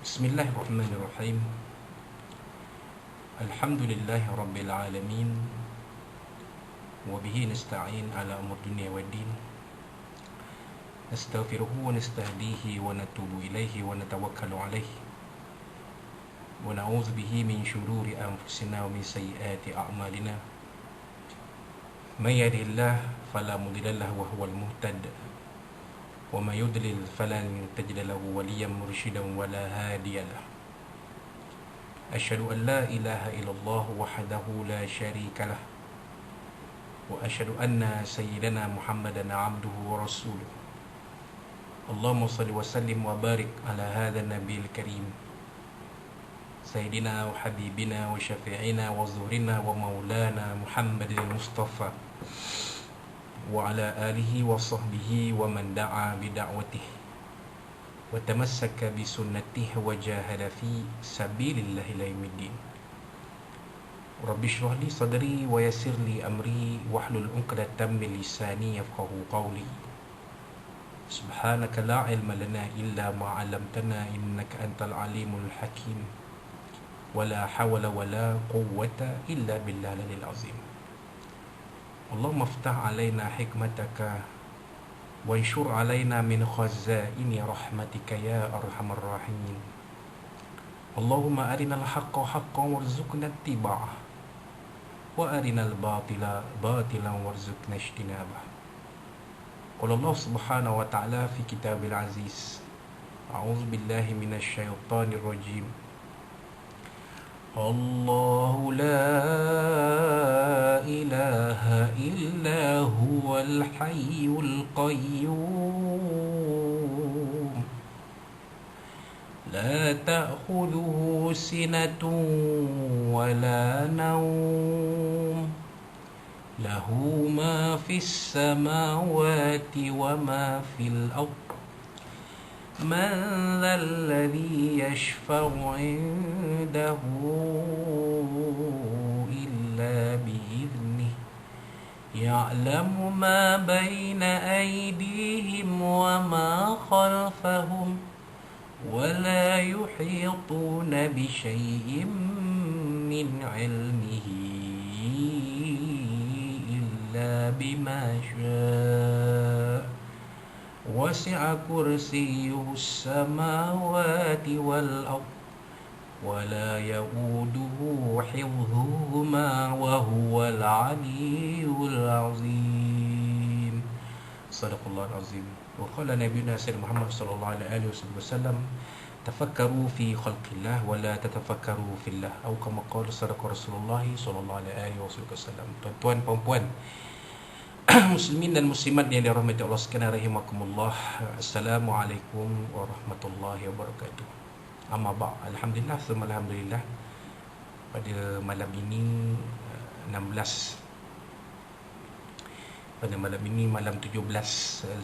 Bismillahirrahmanirrahim. Alhamdulillahi rabbil alamin. Wa bihi nasta'in ala umur dunya waddin. Nastaghfiruhu wa nastahdihi wa natubu ilaihi wa natawakkalu alaihi. Wa na'udzu bihi min syururi anfusina wa min sayyiati a'malina. May yahdihillahu fala mudilla lahu wa huwal muhtad. Wa may yudlil falan tajida lahu waliyyan murshidan wa la hadiya lahu. Asyhadu an la ilaha illallah wahdahu la syarika lah. Wa asyhadu anna sayyidana Muhammadan abduhu wa rasuluh. Allahumma salli wa sallim wa barik ala hadha nabiyil karim. Sayyidina wa habibina wa syafi'ina wa zuhrina wa maulana Muhammadin Mustafa wa ala alihi wa sahbihi wa man da'a bida'watihi wa tamassaka bi sunnatihi wa jahada fi sabilillahi ila yaumiddin. Rabbi shrah li sadri wa yassir li amri wahlul 'uqdatam min lisani yafqahu qawli. Subhanaka la ilma lana illa ma 'allamtana innaka antal alimul hakim. Wala hawla wala quwwata illa billahil azim. Allahumma aftah alaina hikmataka wanshur alaina min khazaini rahmatika ya arhamar rahimin. Allahumma arinal haqqa haqqan warzuqna ittiba'ah wa arinal batila batilan warzuqna ijtinabah. Qala Allah subhanahu wa ta'ala fi kitabil aziz. A'udzu billahi minasy syaithanir rajim. Allahu la ilaha illa huwal hayyul qayyum. La ta'khudhuhu sinatun wa la nawm. Lahu ma fis samawati wa ma fil ardh. Man dhal ladzi yashfa'u 'indahu illa bi'idhnihi. Ya'lamu ma baina aydihim wa ma khalfahum wa la yuhituna bi syai'in min 'ilmihi illa bima syaa. Wasi'a kursiyyuhus samawati wal ardh wa la ya'uduhu hifdhuhuma wa huwal 'aliyyul 'azim. Shadaqallahul 'azim. Wa qala nabiyuna sayyidina Muhammad sallallahu alaihi wasallam, tafakkaru fi khalqillah wa la tatafakkaru fillah. Atau kama qala sadaqa Rasulullah sallallahu alaihi wasallam. Tuan-tuan, puan-puan, muslimin dan muslimat yang dirahmati Allah sekalian rahimakumullah. Assalamualaikum warahmatullahi wabarakatuh. Amma ba', alhamdulillah, summa alhamdulillah. Pada malam ini 16 pada malam ini malam 17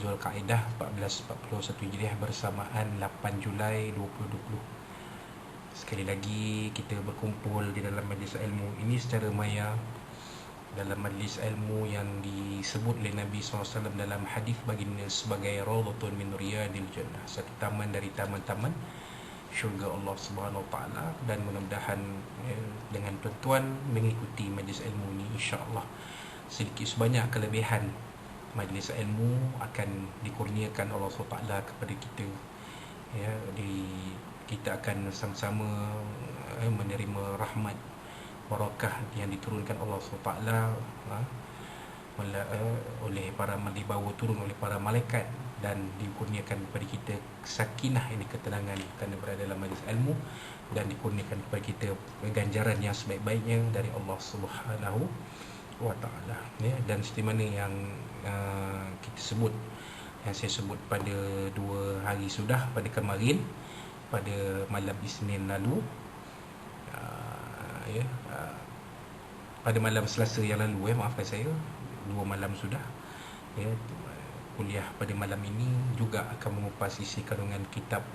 Zulkaidah 1441 Hijriah bersamaan 8 Julai 2020. Sekali lagi kita berkumpul di dalam majlis ilmu ini secara maya, dalam majlis ilmu yang disebut oleh Nabi SAW dalam hadis baginda sebagai Rawdatun min Riyadil Jannah, satu taman dari taman-taman syurga Allah Subhanahu Wa Taala. Dan mudah-mudahan dengan tuan-tuan mengikuti majlis ilmu ini, insya-Allah sedikit sebanyak kelebihan majlis ilmu akan dikurniakan Allah SWT kepada kita. Ya, kita akan sama-sama menerima rahmat barakah yang diturunkan Allah SWT oleh para dibawa turun oleh para malaikat, dan dikurniakan kepada kita sakinah, ini ketenangan kerana berada dalam majlis ilmu, dan dikurniakan kepada kita ganjaran yang sebaik-baiknya dari Allah Subhanahu wa Ta'ala. Ya, dan seperti mana yang kita sebut, yang saya sebut pada 2 hari sudah, pada kemarin, pada malam Isnin lalu, pada malam Selasa yang lalu, maafkan saya, 2 malam sudah, ya, kuliah pada malam ini juga akan mengupas isi kandungan kitab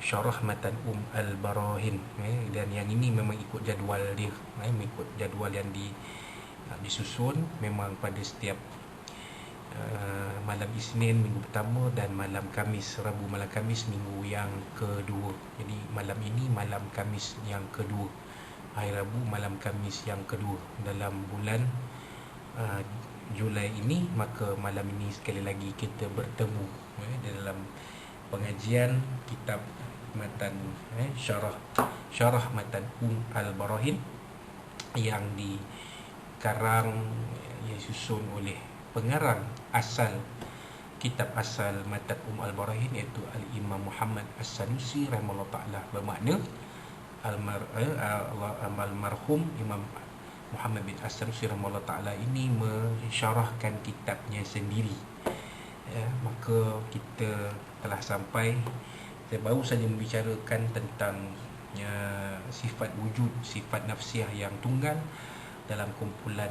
Syarah Matan Al-Barahin, dan yang ini memang ikut jadual dia, mengikut jadual yang disusun. Memang pada setiap malam Isnin minggu pertama dan malam Khamis, Rabu malam Khamis minggu yang kedua. Jadi malam ini malam Khamis yang kedua, hari Rabu malam Khamis yang kedua dalam bulan Julai ini. Maka malam ini sekali lagi kita bertemu dalam pengajian kitab matan syarah matan Al-Barahin yang dikarang, disusun oleh pengarang asal kitab asal matan Al-Barahin, iaitu Al-Imam Muhammad As-Sanusi rahimahullah ta'ala. Bermakna almarhum Imam Muhammad bin As-Sanusi rahimahullah ta'ala ini mensyarahkan kitabnya sendiri. Maka kita telah sampai, saya baru saja membicarakan tentang sifat wujud, sifat nafsiah yang tunggal dalam kumpulan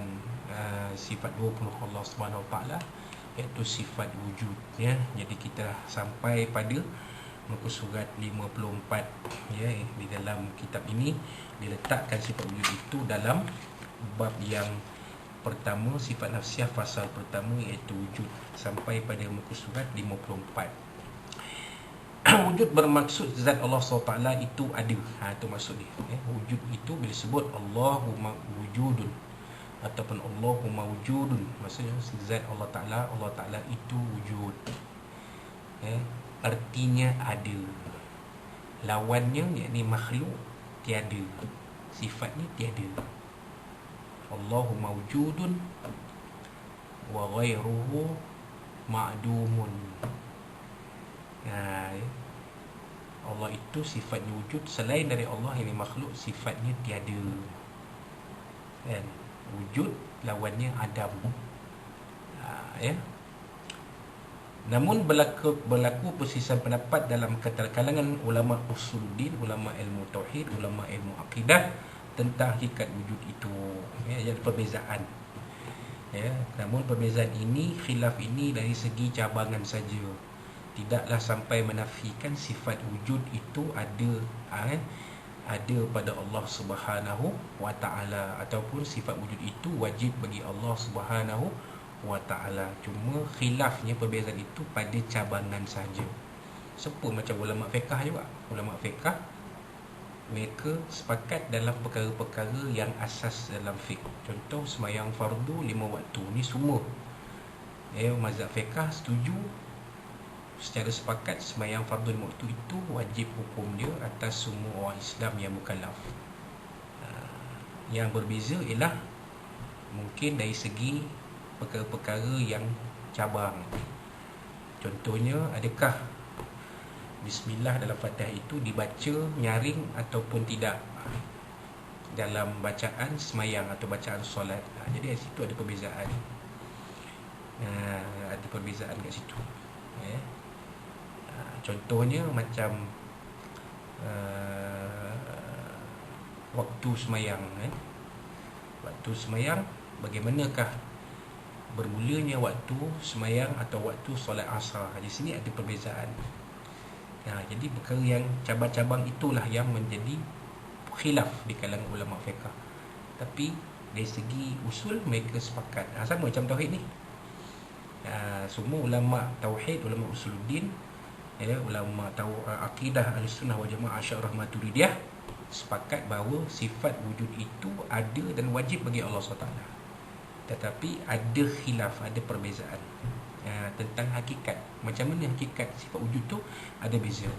sifat 20 Allah Subhanahu Wa Taala, iaitu sifat wujud. Jadi kita sampai pada muka surat 54 di dalam kitab ini diletakkan sifat wujud itu dalam bab yang pertama, sifat nafsiah fasal pertama, iaitu wujud, sampai pada muka surat 54. Wujud bermaksud zat Allah SWT itu ada. Itu maksud dia. Wujud itu bila sebut Allahumma wujudun ataupun Allahumma wujudun, maksudnya zat Allah Ta'ala itu wujud. Artinya ada. Lawannya, yakni makhluk, tiada. Sifatnya tiada. Allahumma wujudun wa ghairuhu ma'dumun. Allah itu sifatnya wujud, selain dari Allah ini makhluk sifatnya tiada. Wujud lawannya adam. Namun berlaku perselisihan pendapat dalam kalangan ulama usuluddin, ulama ilmu tauhid, ulama ilmu akidah tentang hakikat wujud itu. Ada perbezaan. Namun perbezaan ini, khilaf ini dari segi cabangan saja, tidaklah sampai menafikan sifat wujud itu ada pada Allah Subhanahu Wa Ta'ala, ataupun sifat wujud itu wajib bagi Allah Subhanahu Wa Ta'ala. Cuma khilafnya, perbezaan itu pada cabangan saja. Seperti macam ulama fiqh juga. Ulama fiqh mereka sepakat dalam perkara-perkara yang asas dalam fiqh. Contoh sembahyang fardu 5 waktu ni semua mazhab fiqh setuju secara sepakat sembahyang fardu 5 waktu itu wajib hukum dia atas semua orang Islam yang mukallaf. Yang berbeza ialah mungkin dari segi perkara-perkara yang cabang. Contohnya, adakah Bismillah dalam Fatihah itu dibaca nyaring ataupun tidak dalam bacaan semayang atau bacaan solat. Jadi di situ ada perbezaan. Ada perbezaan kat situ. Contohnya macam waktu semayang. Waktu semayang, bagaimanakah bermulanya waktu semayang atau waktu solat asar? Di sini ada perbezaan. Jadi perkara yang cabang-cabang itulah yang menjadi khilaf di kalangan ulama fiqh. Tapi dari segi usul mereka sepakat. Sama macam tauhid ni. Semua ulama tauhid, ulama usuluddin, ulama akidah Ahlussunnah wal Jamaah Asy'ariyah Maturidiyah sepakat bahawa sifat wujud itu ada dan wajib bagi Allah SWT. Tetapi ada khilaf, ada perbezaan tentang hakikat. Macam mana hakikat sifat wujud tu ada beza.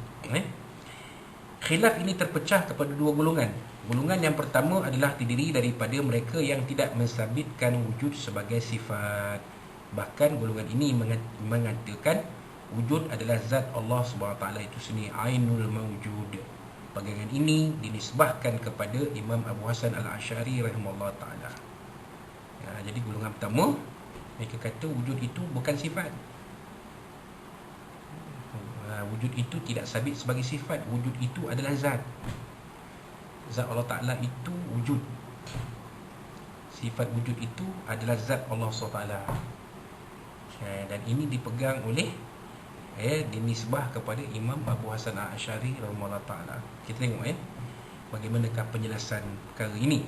Khilaf ini terpecah kepada dua golongan. Golongan yang pertama adalah terdiri daripada mereka yang tidak mensabitkan wujud sebagai sifat. Bahkan golongan ini mengatakan wujud adalah zat Allah SWT itu sendiri, ainul mawjud. Pandangan ini dinisbahkan kepada Imam Abu Hasan Al-Asy'ari rahimahullah ta'ala. Jadi golongan pertama, mereka kata wujud itu bukan sifat. Wujud itu tidak sabit sebagai sifat. Wujud itu adalah zat. Zat Allah Ta'ala itu wujud. Sifat wujud itu adalah zat Allah SWT. Dan ini dipegang oleh dinisbah kepada Imam Abu Hasan Al-Asy'ari rahimahullah ta'ala. Kita tengok bagaimanakah penjelasan perkara ini.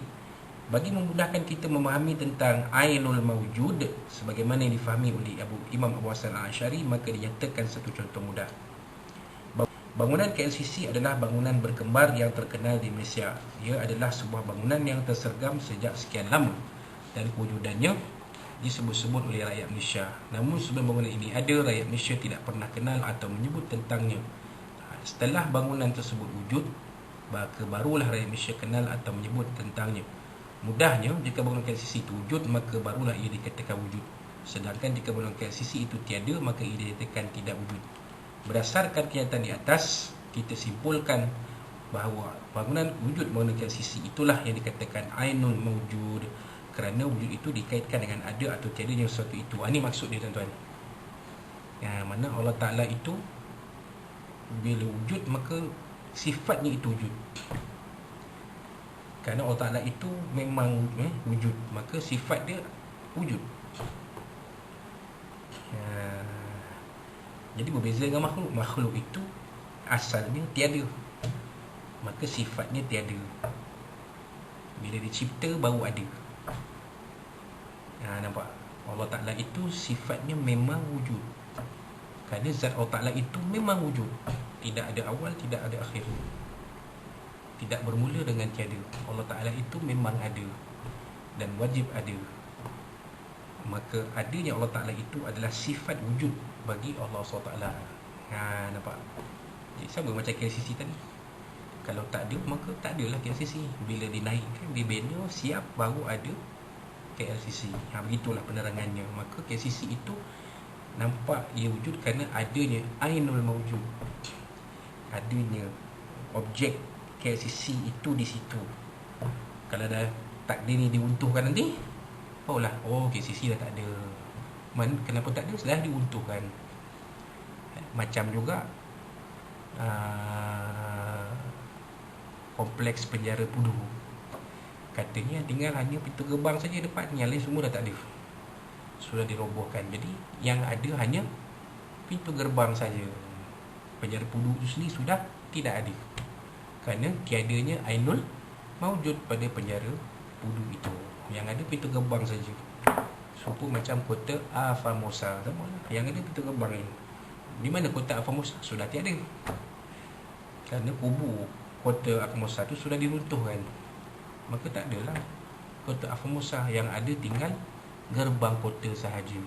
Bagi memudahkan kita memahami tentang ainul mawjud sebagaimana yang difahami oleh Imam Abu Hasan Al-Asy'ari, maka dinyatakan satu contoh mudah. Bangunan KLCC adalah bangunan berkembar yang terkenal di Malaysia. Ia adalah sebuah bangunan yang tersergam sejak sekian lama dan kewujudannya disebut-sebut oleh rakyat Malaysia. Namun sebelum bangunan ini ada, rakyat Malaysia tidak pernah kenal atau menyebut tentangnya. Setelah bangunan tersebut wujud, maka barulah rakyat Malaysia kenal atau menyebut tentangnya. Mudahnya, jika bangunan KLCC itu wujud, maka barulah ia dikatakan wujud. Sedangkan jika bangunan KLCC itu tiada, maka ia dikatakan tidak wujud. Berdasarkan kenyataan di atas, kita simpulkan bahawa wujud bangunan KLCC itulah yang dikatakan ainul mawjud, kerana wujud itu dikaitkan dengan ada atau tiadanya sesuatu itu. Ini maksud dia, tuan-tuan. Yang mana Allah Ta'ala itu bila wujud, maka sifatnya itu wujud. Kerana Allah Ta'ala itu memang wujud, maka sifat dia wujud. Jadi berbeza dengan makhluk. Makhluk itu asalnya tiada, maka sifatnya tiada. Bila dicipta baru ada. Nampak? Allah Ta'ala itu sifatnya memang wujud. Kerana zat Allah Ta'ala itu memang wujud. Tidak ada awal, tidak ada akhir. Tidak bermula dengan tiada. Allah Ta'ala itu memang ada dan wajib ada. Maka adanya Allah Ta'ala itu adalah sifat wujud bagi Allah SWT. Nampak? Jadi sama macam KLCC tadi. Kalau tak ada, maka tak adalah KLCC. Bila dinaikkan, dibina, siap, baru ada KLCC. Begitulah penerangannya. Maka KLCC itu nampak ia wujud kerana adanya ainul mawjud. Adanya objek KLCC itu di situ. Kalau dah takdir ni diuntuhkan nanti, KLCC dah tak ada. Kenapa tak ada? Setelah diuntuhkan. Macam juga kompleks penjara Pudu. Katanya tinggal hanya pintu gerbang saja depan, yang lain semua dah tak ada. Sudah dirobohkan. Jadi yang ada hanya pintu gerbang saja. Penjara Pudu itu sendiri sudah tidak ada. Kerana tiadanya ainul mawjud pada penjara Pudu itu. Yang ada pintu gerbang saja. Serupa macam kota Formosa. Yang ada pintu gerbang ini. Di mana kota Formosa? Sudah tiada. Kerana kubu kota Formosa itu sudah diruntuhkan. Maka tak adalah kota Formosa. Yang ada tinggal gerbang kota sahaja.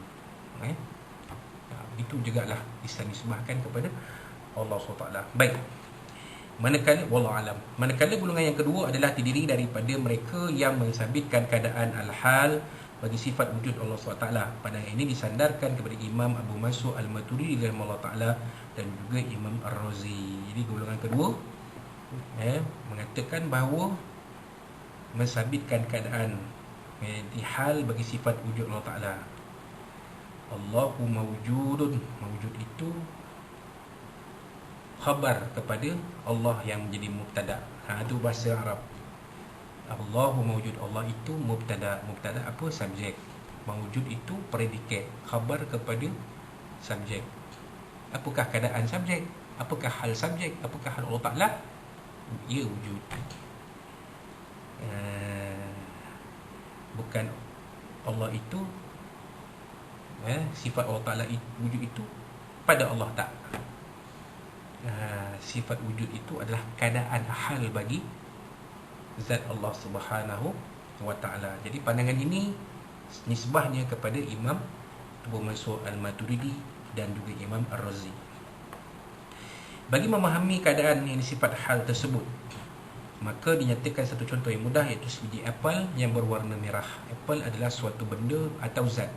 Itu jugalah disebahkan kepada Allah SWT. Baik. Manakala golongan yang kedua adalah terdiri daripada mereka yang mensabitkan keadaan al-hal bagi sifat wujud Allah SWT. Pandangan ini disandarkan kepada Imam Abu Mansur Al-Maturidi rahimahullah ta'ala dan juga Imam Ar-Razi. Jadi golongan kedua mengatakan bahawa mensabitkan keadaan di hal bagi sifat wujud Allah Ta'ala. Allahu mawjudun. Mawjud itu khabar kepada Allah yang menjadi mubtada. Itu bahasa Arab. Allahu mawjud. Allah itu mubtada. Mubtada apa? Subjek. Mawjud itu predikat. Khabar kepada subjek. Apakah keadaan subjek? Apakah hal subjek? Apakah hal Allah Ta'ala? Ia wujud. Bukan Allah itu sifat Allah Ta'ala wujud itu pada Allah tak. Sifat wujud itu adalah keadaan hal bagi zat Allah Subhanahu wa Ta'ala. Jadi pandangan ini nisbahnya kepada Imam Abu Mansur Al-Maturidi dan juga Imam Ar-Razi. Bagi memahami keadaan yang sifat hal tersebut, maka dinyatakan satu contoh yang mudah, iaitu sebiji apel yang berwarna merah. Apel adalah suatu benda atau zat,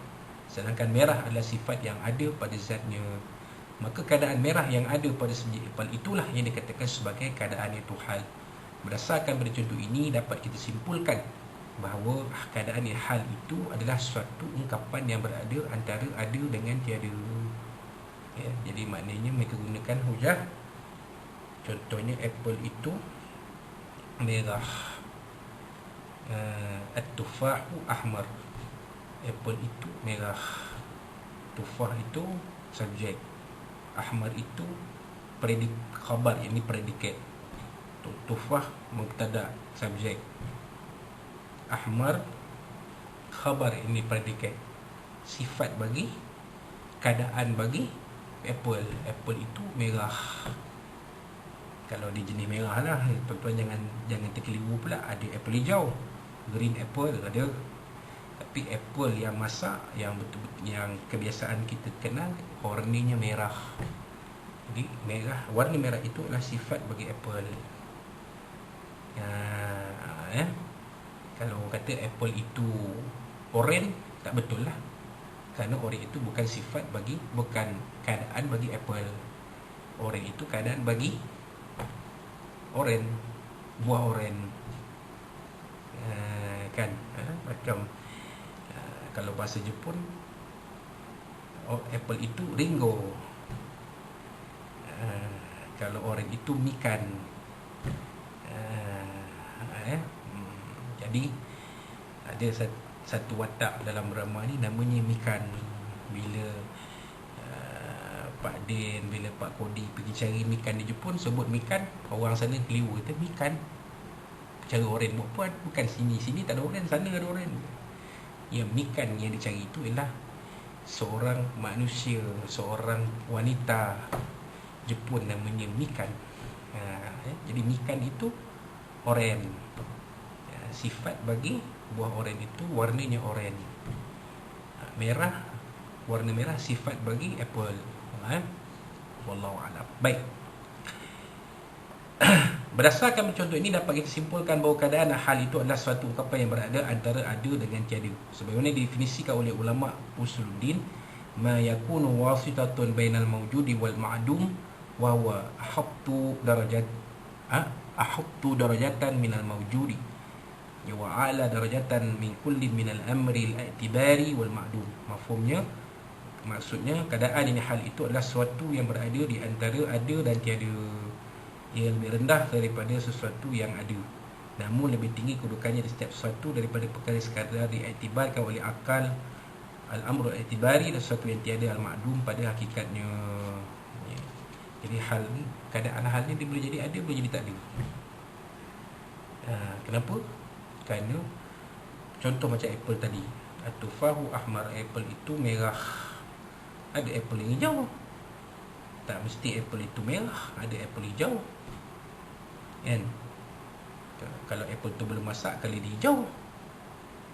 sedangkan merah adalah sifat yang ada pada zatnya. Maka keadaan merah yang ada pada sebiji apel itulah yang dikatakan sebagai keadaan itu hal. Berdasarkan pada contoh ini, dapat kita simpulkan bahawa keadaan yang hal itu adalah suatu ungkapan yang berada antara ada dengan tiada. Jadi maknanya mereka gunakan hujah. Contohnya apel itu merah, at-tufahu ahmar. Apple itu merah, tufah itu subjek, ahmar itu khabar, ini predikat. Tufah mubtada, subjek. ahmar khabar, ini predikat, sifat bagi, keadaan bagi apple. Apple itu merah. Kalau di jenis merah lah, tuan-tuan jangan terkeliru pula. Ada apple hijau, green apple ada. Tapi apple yang masak, yang betul-betul yang kebiasaan kita kenal, warnanya merah. Jadi merah, warna merah itu adalah sifat bagi apple. Kalau kata apple itu oren, tak betul lah. Kerana oren itu bukan sifat bagi, bukan keadaan bagi apple. Oren itu keadaan bagi oren, buah oren. Kan? Macam kalau bahasa Jepun, apple itu ringo. Kalau oren itu mikan. Jadi ada satu watak dalam drama ni namanya mikan. Bila Pak Din, bila Pak Kodi pergi cari mikan di Jepun, sebut mikan, orang sana keliru, kata mikan cara oren buat puan, bukan sini tak ada oren, sana ada oren. Yang mikan yang dicari itu ialah seorang manusia, seorang wanita Jepun namanya mikan. Jadi mikan itu oren. Sifat bagi buah oren itu warnanya oren. Merah, warna merah sifat bagi apple. Wallahu a'lam. Baik. Berdasarkan contoh ini dapat kita simpulkan bahawa keadaan hal itu adalah suatu ungkapan yang berada antara ada dengan tiada. Sebagaimana didefinisikan oleh ulama usuluddin, ma yakunu wasitatun bainal mawjudi wal ma'dum wa huwa ahadtu darajatan minal mawjudi wa ala darajatan min kulli minal amri al-i'tibari wal ma'dum. Mafhumnya, maksudnya keadaan ini, hal itu adalah sesuatu yang berada di antara ada dan tiada. Ia lebih rendah daripada sesuatu yang ada, namun lebih tinggi kedudukannya di setiap sesuatu daripada perkara sekadar diiktibarkan oleh akal, al-amru al-i'tibari, dan sesuatu yang tiada, al-ma'dum, pada hakikatnya. Jadi keadaan hal ni dia boleh jadi ada, boleh jadi tak ada. Kenapa? Kerana contoh macam apple tadi, atufahu ahmar, apple itu merah. Ada apple yang hijau, tak mesti apple itu merah, ada apple hijau, kan? Kalau apple tu belum masak, color dia hijau.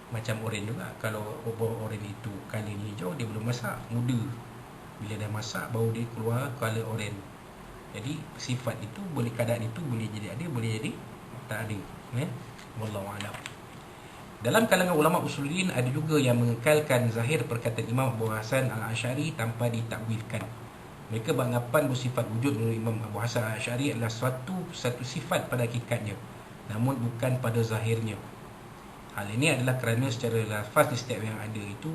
Macam oren juga, kalau buah oren itu color hijau, dia belum masak, muda. Bila dah masak, baru dia keluar color oren. Jadi sifat itu boleh, keadaan itu boleh jadi ada, boleh jadi tak ada. Wallahu a'lam. Dalam kalangan ulama usuluddin ada juga yang mengekalkan zahir perkataan Imam Abu Hasan Al-Asy'ari tanpa ditakwilkan. Mereka beranggapan bersifat wujud menurut Imam Abu Hasan Al-Asy'ari adalah satu sifat pada hakikatnya, namun bukan pada zahirnya. Hal ini adalah kerana secara lafaz di setiap yang ada itu,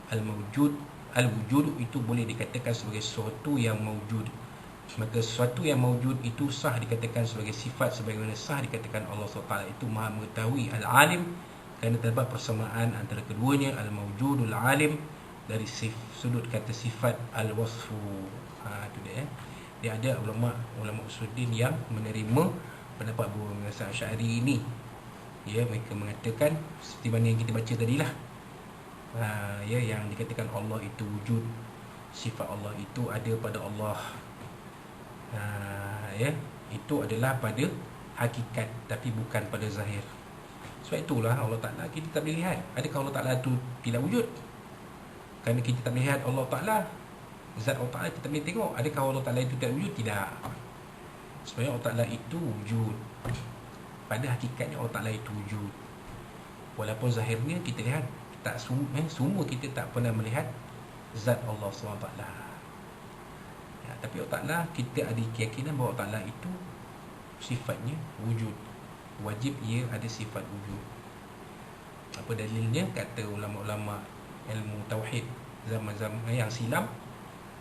al-wujud itu boleh dikatakan sebagai sesuatu yang mawjud. Maka sesuatu yang mawjud itu sah dikatakan sebagai sifat, sebagaimana sah dikatakan Allah SWT itu maha mengetahui, al-alim, kerana terdapat persamaan antara keduanya, al-mawjudul alim, dari sudut kata sifat, al-wasfu. Itu dia. Dia ada ulama usuluddin yang menerima pendapat Abu Hasan Asy'ari ini. Mereka mengatakan seperti mana yang kita baca tadilah. Yang dikatakan Allah itu wujud, sifat Allah itu ada pada Allah. Itu adalah pada hakikat, tapi bukan pada zahir. Sebab itulah Allah Ta'ala kita tak boleh lihat. Adakah Allah Ta'ala itu tidak wujud? Kerana kita tak melihat Allah Ta'ala, zat Allah Ta'ala kita tak boleh tengok. Adakah Allah Ta'ala itu tidak wujud? Tidak. Sebenarnya Allah Ta'ala itu wujud. Pada hakikatnya Allah Ta'ala itu wujud. Walaupun zahirnya kita lihat tak semua kita tak pernah melihat zat Allah SWT. Tapi Allah Ta'ala, kita ada keyakinan bahawa Allah Ta'ala itu sifatnya wujud. Wajib ia ada sifat wujud. Apa dalilnya? Kata ulama-ulama ilmu tauhid zaman-zaman yang silam,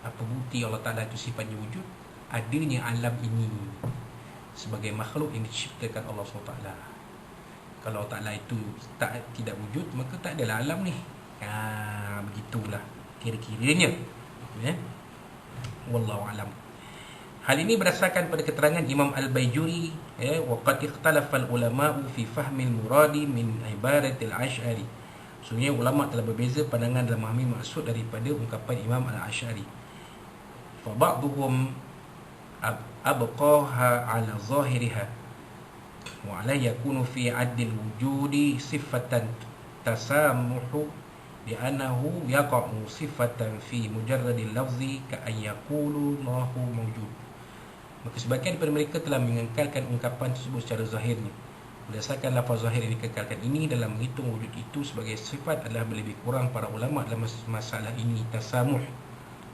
apa bukti Allah Ta'ala itu sifatnya wujud? Adanya alam ini sebagai makhluk yang diciptakan Allah SWT. Kalau Allah Ta'ala itu tidak wujud, maka tak adalah alam ni. Begitulah kira-kiranya. Wallahu alam. Hal ini berdasarkan pada keterangan Imam Al-Baijuri, wa qad ikhtalafa al-ulama'u fi fahmil muradi min ibaratil Asy'ari. Sebenarnya ulama telah berbeza pandangan dalam memahami maksud daripada ungkapan Imam Al-Asy'ari. Fa ba'dhum abqaha 'ala zahiriha wa 'ala yakunu fi 'addil wujudi sifatan tasamuhu li'annahu yaqa'u sifatan fi mujarradil lafzi ka an yaqulu Allahu mawjud. Maka sebahagian daripada mereka telah mengekalkan ungkapan tersebut secara zahirnya. Berdasarkan lafaz zahir yang dikekalkan ini, dalam menghitung wujud itu sebagai sifat adalah lebih kurang para ulama dalam masalah ini tasamuh.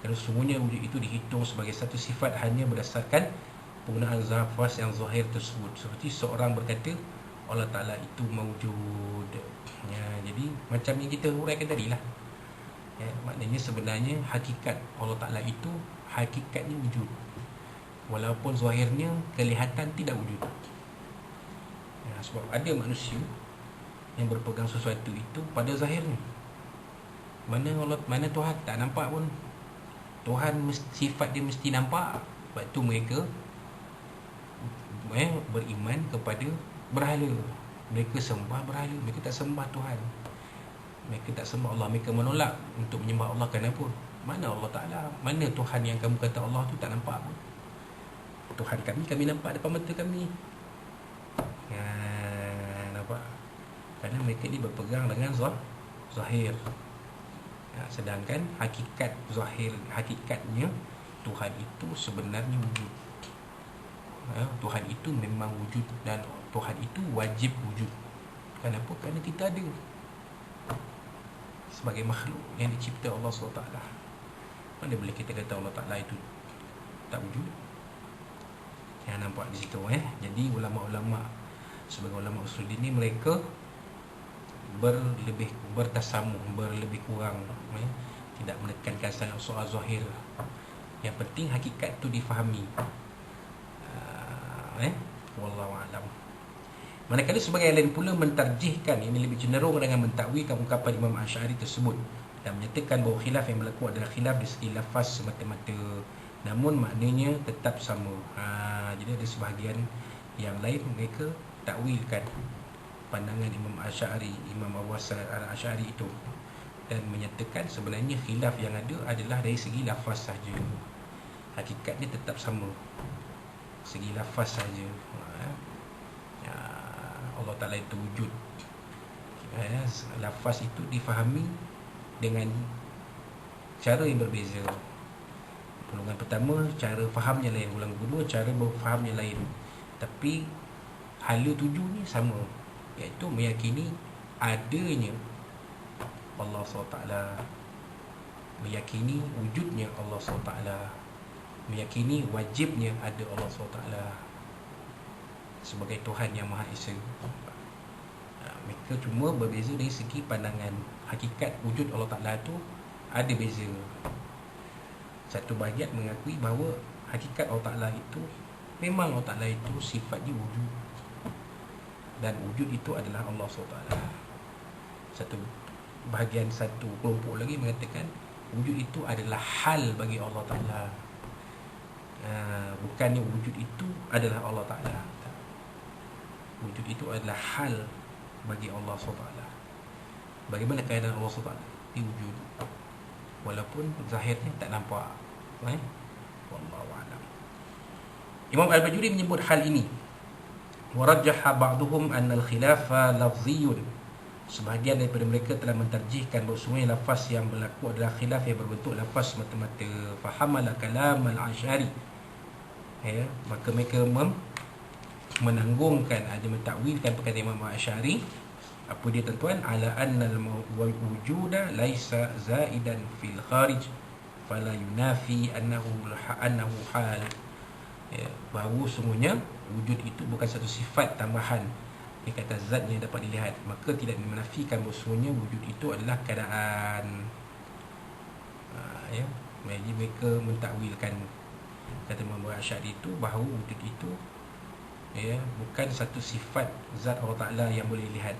Kerana sesungguhnya wujud itu dihitung sebagai satu sifat hanya berdasarkan penggunaan lafaz yang zahir tersebut. Seperti seorang berkata Allah Ta'ala itu mawjud. Jadi macam yang kita huraikan tadi lah. Maknanya sebenarnya hakikat Allah Ta'ala itu hakikatnya wujud, walaupun zahirnya kelihatan tidak wujud. Sebab ada manusia yang berpegang sesuatu itu pada zahirnya. Mana Tuhan tak nampak pun. Tuhan sifat dia mesti nampak. Sebab tu mereka beriman kepada berhala. Mereka sembah berhala. Mereka tak sembah Tuhan. Mereka tak sembah Allah. Mereka menolak untuk menyembah Allah. Kenapa? Mana Allah Ta'ala? Mana Tuhan yang kamu kata Allah tu tak nampak pun? Tuhan kami nampak depan mata kami. Nampak? Kerana mereka ni berpegang dengan zahir. Sedangkan hakikat zahir, hakikatnya Tuhan itu sebenarnya wujud. Tuhan itu memang wujud dan Tuhan itu wajib wujud. Kenapa? Kerana kita ada sebagai makhluk yang dicipta Allah SWT. Mana boleh kita kata Allah Ta'ala itu tak wujud? Yang nampak di situ. Jadi ulama-ulama sebagai ulama usul ini, mereka bertasamuh, berlebih kurang, tidak menekankan sangat soal zahir. Yang penting hakikat tu difahami. Wallahu a'lam. Manakala sebagai lain pula mentarjihkan, ini lebih cenderung dengan mentakwilkan ungkapan Imam Asy'ari tersebut dan menyatakan bahawa khilaf yang berlaku adalah khilaf dari segi lafaz semata-mata, namun maknanya tetap sama. Jadi ada sebahagian yang lain mereka takwilkan pandangan Imam Asy'ari, Imam Abu Hasan Al-Asy'ari itu, dan menyatakan sebenarnya khilaf yang ada adalah dari segi lafaz saja. Hakikatnya tetap sama, segi lafaz saja. Allah Ta'ala itu wujud. Lafaz itu difahami dengan cara yang berbeza. Golongan pertama cara fahamnya lain, golongan kedua cara berfahamnya lain. Tapi hala tujuannya sama, iaitu meyakini adanya Allah SWT, meyakini wujudnya Allah SWT, meyakini wajibnya ada Allah SWT sebagai Tuhan yang Maha Esa. Mereka cuma berbeza dari segi pandangan. Hakikat wujud Allah Ta'ala itu ada beza. Satu bahagian mengakui bahawa hakikat Allah Ta'ala itu memang Allah Ta'ala itu sifatnya wujud, dan wujud itu adalah Allah SWT. Satu kelompok lagi mengatakan wujud itu adalah hal bagi Allah Ta'ala. Bukannya wujud itu adalah Allah Ta'ala. Wujud itu adalah hal bagi Allah SWT. Bagaimana keadaan Allah SWT? Dia wujud, walaupun zahirnya tak nampak. Wallahu a'lam. Imam Al-Baijuri menyebut hal ini. Warajjaha ba'duhum anna al-khilafa lafziyyun. Sebahagian daripada mereka telah mentarjihkan bahawa semua lafaz yang berlaku adalah khilaf yang berbentuk lafaz semata-mata. Fahamala kalam al-Asy'ari. Maka mereka menanggungkan, ada mentakwilkan perkataan Imam Asy'ari. Apa dia tuan-tuan? Ala anna al-wujuda laisa zaidan fil kharij fala yunafi annahu hal. Bahawa semuanya wujud itu bukan satu sifat tambahan yang kata zat yang dapat dilihat, maka tidak menafikan bahawa semuanya wujud itu adalah keadaan. Jadi mereka mentakwilkan kata Imam Asy'ari itu bahawa wujud itu bukan satu sifat zat Allah Ta'ala yang boleh lihat.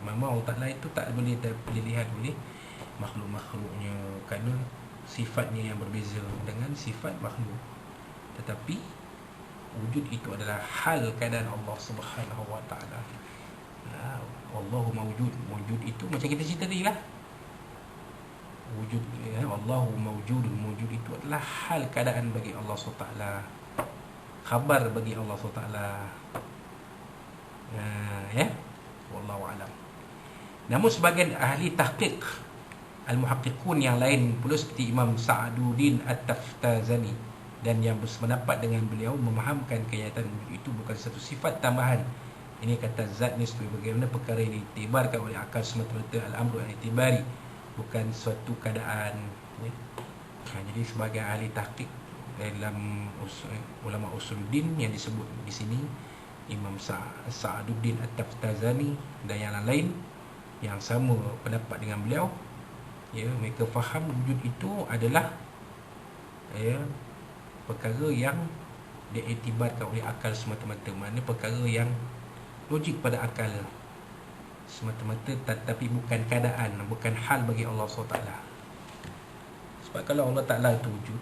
Memang Allah Ta'ala itu tak boleh dilihat oleh makhluk-makhluknya, kerana sifatnya yang berbeza dengan sifat makhluk. Tetapi wujud itu adalah hal keadaan Allah Subhanahu wa taala. Allahu mawjud. Wujud itu macam kita cerita tadi lah. Wujud, Allahu mawjudun. Wujud itu adalah hal keadaan bagi Allah SWT, khabar bagi Allah SWT. Wallahu alam. Namun sebagian ahli tahqiq, al-muhaqqiqun yang lain pula seperti Imam Sa'aduddin At-Taftazani dan yang bersependapat dengan beliau memahamkan kenyataan itu bukan satu sifat tambahan. Ini kata zat ni seperti bagaimana perkara ini diiktibarkan oleh akal semata-mata, al-amru al-i'tibari, bukan suatu keadaan. Jadi sebagai ahli tahqiq dalam ulama usuluddin yang disebut di sini Imam Sa'aduddin At-Taftazani dan yang lain yang sama pendapat dengan beliau, mereka faham wujud itu adalah perkara yang diiktibarkan oleh akal semata-mata. Maknanya perkara yang logik pada akal semata-mata, tetapi bukan keadaan, bukan hal bagi Allah SWT. Sebab kalau Allah Ta'ala itu wujud,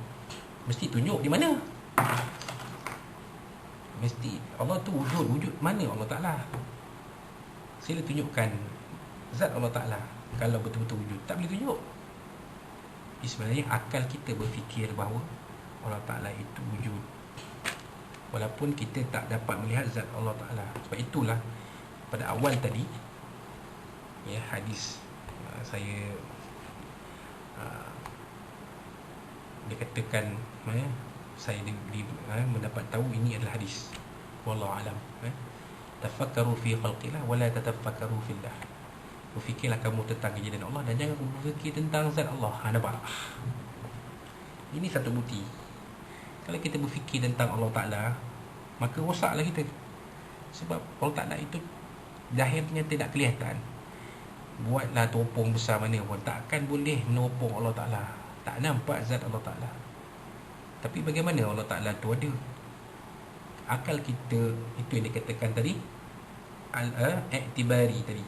mesti tunjuk di mana. Mesti Allah tu wujud. Wujud mana Allah Ta'ala? Sila tunjukkan zat Allah Ta'ala. Kalau betul-betul wujud, tak boleh tunjuk. Sebenarnya akal kita berfikir bahawa Allah Ta'ala itu wujud, walaupun kita tak dapat melihat zat Allah Ta'ala. Sebab itulah pada awal tadi hadis saya dikatakan saya mendapat tahu ini adalah hadis. Wallahu alam. Tafakkaru fi khalqillah wala tatafakkaru fillah. Berfikirlah kamu tentang kejadian Allah dan jangan berfikir tentang zat Allah. Nampak? Ini satu bukti. Kalau kita berfikir tentang Allah Ta'ala, maka rosaklah kita. Sebab Allah Ta'ala itu zahirnya tidak kelihatan. Buatlah teropong besar mana pun, takkan boleh menopong Allah Ta'ala. Tak nampak zat Allah Ta'ala. Tapi bagaimana Allah Ta'ala tu ada? Akal kita, itu yang dikatakan tadi, al-i'tibari tadi,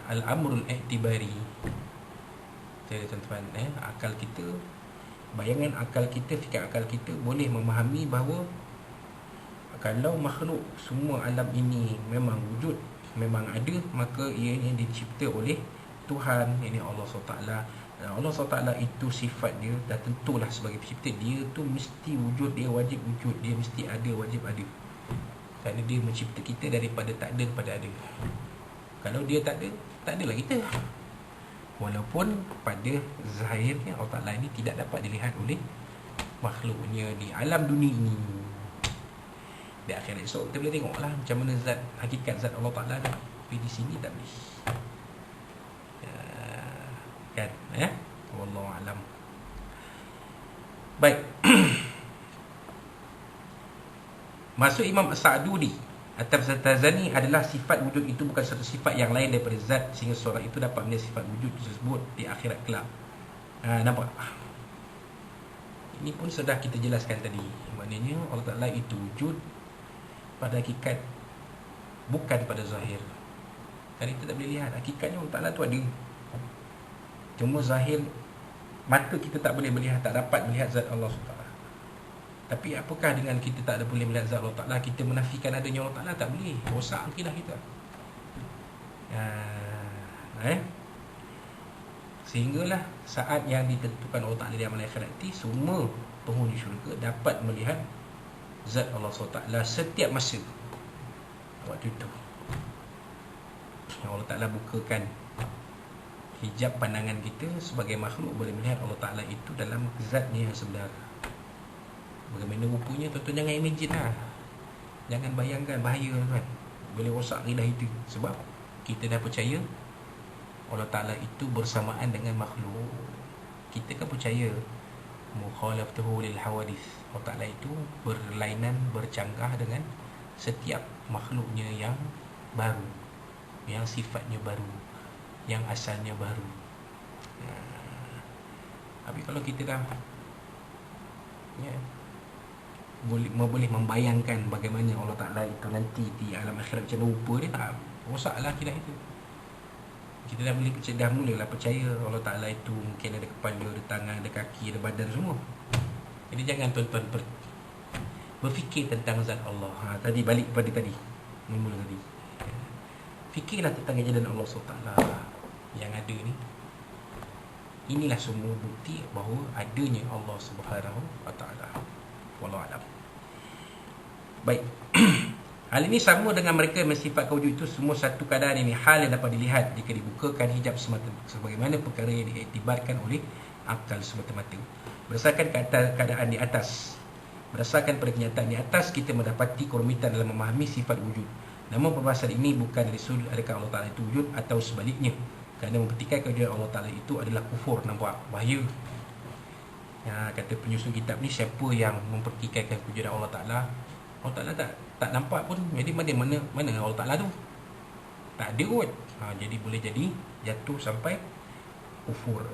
al-amrul i'tibari. Jadi tuan-tuan, akal kita, bayangan akal kita, fikir akal kita boleh memahami bahawa kalau makhluk semua alam ini memang wujud, memang ada, maka ia yang dicipta oleh Tuhan, ini Allah SWT. Allah SWT itu sifat dia, dah tentulah sebagai pencipta. Dia tu mesti wujud, dia wajib wujud, dia mesti ada, wajib ada. Kerana dia mencipta kita daripada tak ada kepada ada. Kalau dia tak ada, tak adalah kita. Walaupun pada zahirnya Allah Ta'ala ini tidak dapat dilihat oleh makhluknya di alam dunia ini. Di akhirat esok kita boleh tengoklah macam mana zat, hakikat zat Allah Ta'ala. Tapi di sini tak boleh. Kan? Wallahu alam. Baik. Maksud Imam As-Sa'dudi At-Taftazani adalah sifat wujud itu bukan satu sifat yang lain daripada zat, sehingga seorang itu dapat melihat sifat wujud tersebut di akhirat kelak. Nampak? Ini pun sudah kita jelaskan tadi. Maknanya Allah Ta'ala itu wujud pada hakikat, bukan pada zahir. Kerana kita tak boleh lihat hakikatnya Allah Ta'ala tu ada. Cuma zahir mata kita tak boleh melihat, tak dapat melihat zat Allah SWT. Tapi apakah dengan kita tak ada boleh melihat zat Allah Ta'ala, kita menafikan adanya Allah Ta'ala? Tak boleh. Rosak akidah kita. Sehinggalah saat yang ditentukan Allah Ta'ala di amal akhirat nanti, semua penghuni syurga dapat melihat zat Allah SWT setiap masa. Waktu itu Allah Ta'ala bukakan hijab pandangan kita sebagai makhluk boleh melihat Allah Ta'ala itu dalam zatnya yang sebenar. Bagaimana rupanya, tuan-tuan jangan imagine lah. Jangan bayangkan, bahaya tuan. Boleh rosak akidah itu. Sebab kita dah percaya Allah Ta'ala itu bersamaan dengan makhluk. Kita kan percaya mukhalafatuhu lil hawadith. Allah Ta'ala itu berlainan, bercanggah dengan setiap makhluknya yang baru, yang sifatnya baru, yang asalnya baru. Tapi kalau kita dah boleh membayangkan bagaimana Allah Ta'ala itu nanti di alam akhirat macam rupa dia, tak rosaklah akidah itu. Kita dah mulalah percaya Allah Ta'ala itu mungkin ada kepala, ada tangan, ada kaki, ada badan semua. Jadi jangan tuan-tuan berfikir tentang zat Allah. Tadi balik pada tadi, mula tadi. Fikirlah tentang kejadian Allah SWT yang ada ni. Inilah semua bukti bahawa adanya Allah Subhanahu Wa Taala. Wallahu a'lam. Baik. Hal ini sama dengan mereka yang mensifatkan wujud itu semua satu keadaan ini, hal yang dapat dilihat jika dibukakan hijab semata, sebagaimana perkara yang diiktibarkan oleh akal semata-mata. Berdasarkan keadaan di atas, berdasarkan pada kenyataan di atas, kita mendapati kerumitan dalam memahami sifat wujud. Namun perbahasan ini bukan dari sudut adakah Allah Ta'ala itu wujud atau sebaliknya, kerana mempertikaikan kewujudan Allah Ta'ala itu adalah kufur. Nampak bahaya. Kata penyusun kitab ni, siapa yang mempertikaikan kewujudan Allah Ta'ala, Allah Ta'ala tak nampak pun. Jadi mana Allah Ta'ala tu? Tak ada kot. Jadi boleh jadi jatuh sampai kufur.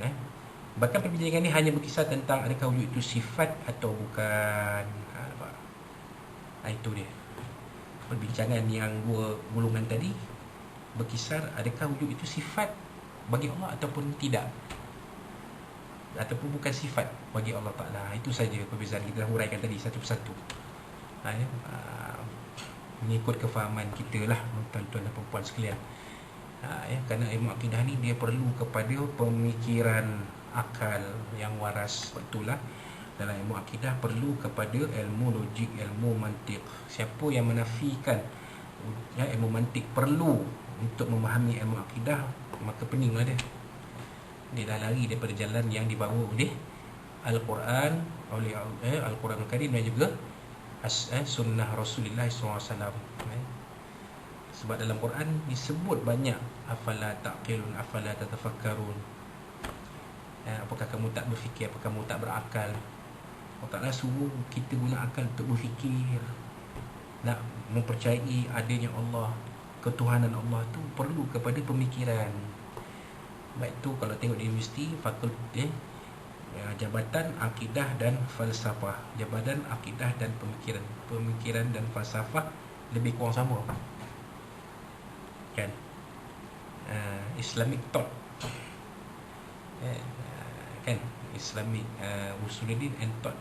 Bahkan perbincangan ni hanya berkisar tentang adakah wujud itu sifat atau bukan. Itu dia. Perbincangan yang dua golongan tadi berkisar adakah wujud itu sifat bagi Allah ataupun tidak, ataupun bukan sifat bagi Allah Ta'ala. Itu saja perbezaan. Kita huraikan tadi satu persatu, mengikut kefahaman kita lah, tuan-tuan dan puan-puan sekalian. Kerana ilmu akidah ni dia perlu kepada pemikiran akal yang waras. Betul lah, dalam ilmu akidah perlu kepada ilmu logik, ilmu mantik. Siapa yang menafikan ilmu mantik perlu untuk memahami ilmu akidah, maka peninglah dia. Dia dah lari daripada jalan yang dibawa oleh Al-Quran, oleh Al-Quran Al-Karim dan juga sunnah Rasulullah SAW. Sebab dalam Quran disebut banyak, afala taqilun, afala tatafakkarun. Apakah kamu tak berfikir, apakah kamu tak berakal? Allah Ta'ala suruh kita guna akal untuk berfikir, nak mempercayai adanya Allah, ketuhanan Allah tu perlu kepada pemikiran. Baik tu kalau tengok di universiti, fakulti Jabatan Akidah dan Falsafah. Jabatan Akidah dan Pemikiran dan Falsafah lebih kurang sama kan. Islamic thought kan, Islamic Usuluddin and thought,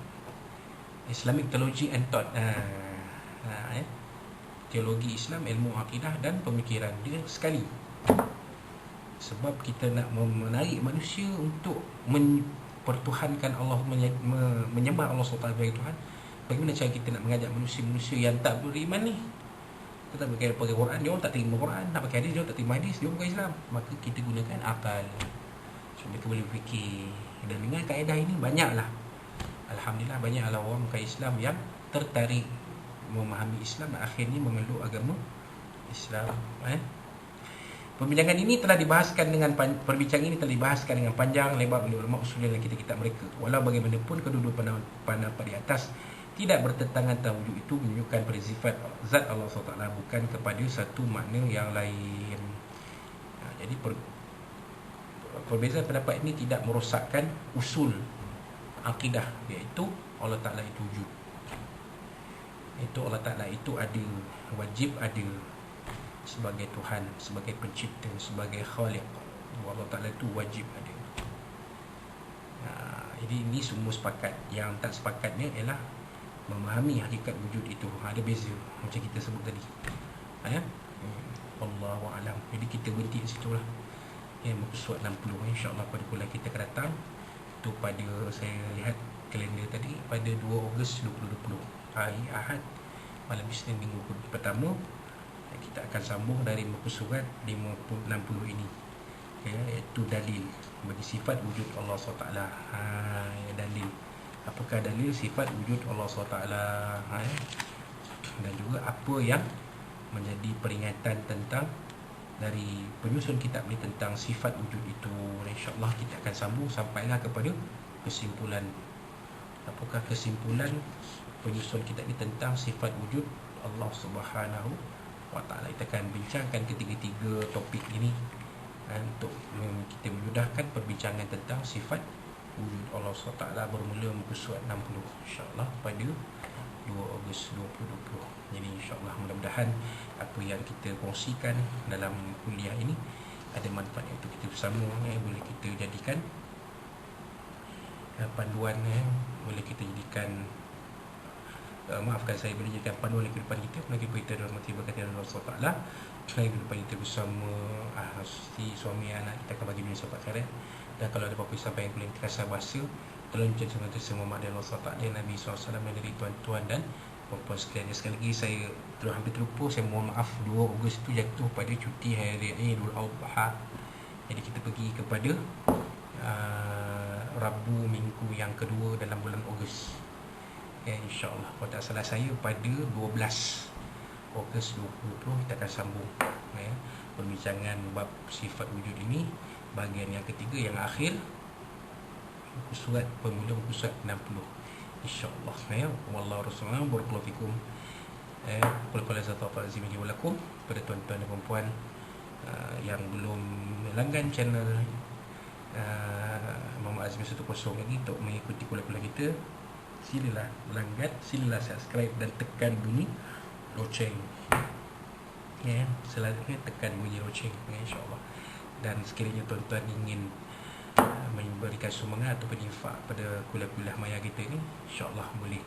Islamic theology and thought. Teologi Islam, ilmu akidah dan pemikiran, dia sekali. Sebab kita nak menarik manusia untuk pertuhankan Allah, menyembah Allah SWT sebagai Tuhan. Bagaimana cara kita nak mengajak manusia-manusia yang tak beriman ni? Kita tak pakai Quran, dia orang tak terima Quran. Nak pakai hadis, dia orang tak terima hadis, dia orang bukan Islam. Maka kita gunakan akal, so mereka boleh fikir. Dan dengan kaedah ini banyaklah, alhamdulillah, banyaklah orang bukan Islam yang tertarik memahami Islam dan akhirnya memeluk agama Islam. Perbincangan ini telah dibahaskan dengan panjang lebar oleh ulama usul dalam kitab-kitab mereka. Walau bagaimanapun kedua-dua pendapat di atas tidak bertentangan tentang wujud itu menunjukkan pada sifat zat Allah SWT, bukan kepada satu makna yang lain. Jadi perbezaan pendapat ini tidak merosakkan usul akidah, iaitu Allah Ta'ala itu wujud. Itu Allah Ta'ala itu ada, wajib ada sebagai Tuhan, sebagai pencipta, sebagai khaliq. Allah Ta'ala itu wajib ada. Jadi ini semua sepakat. Yang tak sepakatnya ialah memahami hakikat wujud itu. Ada beza macam kita sebut tadi. Wallahu a'lam. Jadi kita berhenti di situ lah. Muka surat 60 insya-Allah pada kuliah kita akan datang. Itu pada, saya lihat kalender tadi, pada 2 Ogos 2020, hari Ahad, malam Isnin, minggu pertama. Kita akan sambung dari muka surat 60 ini, iaitu dalil bagi sifat wujud Allah SWT. Dalil, apakah dalil sifat wujud Allah SWT, dan juga apa yang menjadi peringatan tentang dari penyusun kitab ni tentang sifat wujud itu. InsyaAllah kita akan sambung sampailah kepada kesimpulan. Apakah kesimpulan penyusun kitab ni tentang sifat wujud Allah Subhanahu Wa Ta'ala. Kita akan bincangkan ketiga-tiga topik ini untuk kita memudahkan perbincangan tentang sifat wujud Allah SWT, bermula muka surat 60 insyaAllah pada 2 Ogos 2020. Jadi insyaAllah mudah-mudahan apa yang kita kongsikan dalam kuliah ini ada manfaatnya untuk kita bersama, boleh kita jadikan panduan, boleh kita jadikan maafkan saya, boleh jadikan panduan kehidupan kita, bagi kita dalam mati berkata Allah SWT, bagi kehidupan kita bersama si suami anak kita akan bagi dunia sampai akhirat. Dan kalau ada apa-apa sampai yang boleh kita rasa bahasa, tolong menjadi semua Muhammad dan Allah SWT dan Nabi SAW dan dari tuan-tuan dan puan-puan sekalian. Sekali lagi saya hampir terlupa, saya mohon maaf, 2 Ogos itu jatuh pada cuti hari Aidil Adha. Jadi kita pergi kepada Rabu minggu yang kedua dalam bulan Ogos. InsyaAllah, kalau tak salah saya pada 12 Ogos 2020 kita akan sambung perbincangan bab sifat wujud ini, bahagian yang ketiga yang akhir, surat pemula surat 60, InsyaAllah. Wallahu Rasulullah barakallahu fikum. Qul zatafal azimini walakum. Pada tuan-tuan dan perempuan yang belum langgan channel Muhammad Azmi 10 lagi untuk mengikuti kuliah-kuliah kita, silalah langgan, silalah subscribe dan tekan bunyi loceng. Selanjutnya tekan bunyi loceng, insyaAllah. Dan sekiranya tuan-tuan ingin memberikan sumbangan atau infak pada kuliah-kuliah maya kita ini, insyaAllah boleh.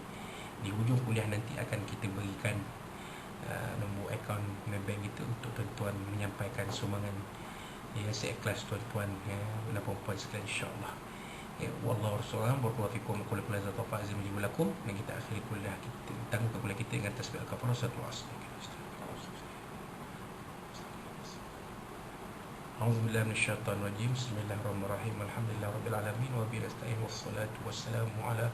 Di hujung kuliah nanti akan kita berikan nombor akaun bank kita untuk tuan-tuan menyampaikan sumbangan seikhlas tuan-tuan dan puan-puan sekalian, insyaAllah. Wallahu Rasulullah barakallahu fikum. Qul la zatafal azimini walakum. Dan kita akhiri kuliah kita, tangguh kuliah kita dengan tasbih al-kafarah satu asr. A'udzubillahi minasyaitonir rajim. Bismillahirrahmanirrahim. Alhamdulillahirabbil alamin wa bihi nasta'in wassalatu wassalamu ala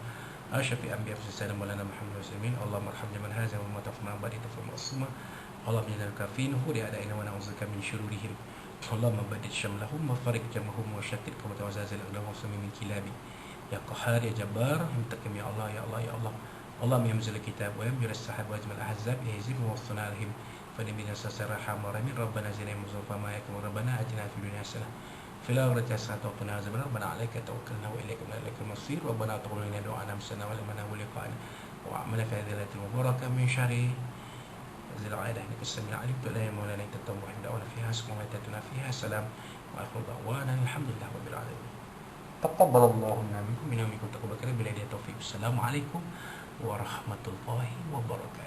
asyrafil anbiya'i was salam maulana Muhammad muslimin. Allahumma arhamna man haza wa matafna ba'di tafam asma. Allahumma inna al-kafinu li a'da'ina wa na'udzubika min syururihim. Allahumma badid syamlahum wa farik jamahum wa syatit qawata wa zazil aqdahum min kilabi. Ya Qahhar ya Jabbar, mintakum ya Allah ya Allah ya Allah. Allahumma yamzil kitab wa yamjur as-sahab wa ajmal ahzab yahzim wa wasna alaihim. فنبينا سسرحم ورمين ربنا زينا مزوفا ما يكون ربنا أتنا في الدنيا حسنة في الآخرة حسنة وقنا عذاب النار ربنا عليك توكلنا وإليك المصير ربنا تقبل منا دعاءنا مسنا ولمنا ولقاءنا وعملنا في هذه الليلة المباركة من شهر ذي القعدة إنك السميع العليم تقول يا مولانا أنت التواب الرحيم دعونا فيها سمع ويتاتنا فيها سلام وآخر دعوانا الحمد لله رب العالمين تقبل الله منا منكم تقبل كريم بالهداية التوفيق. السلام عليكم ورحمة الله وبركاته.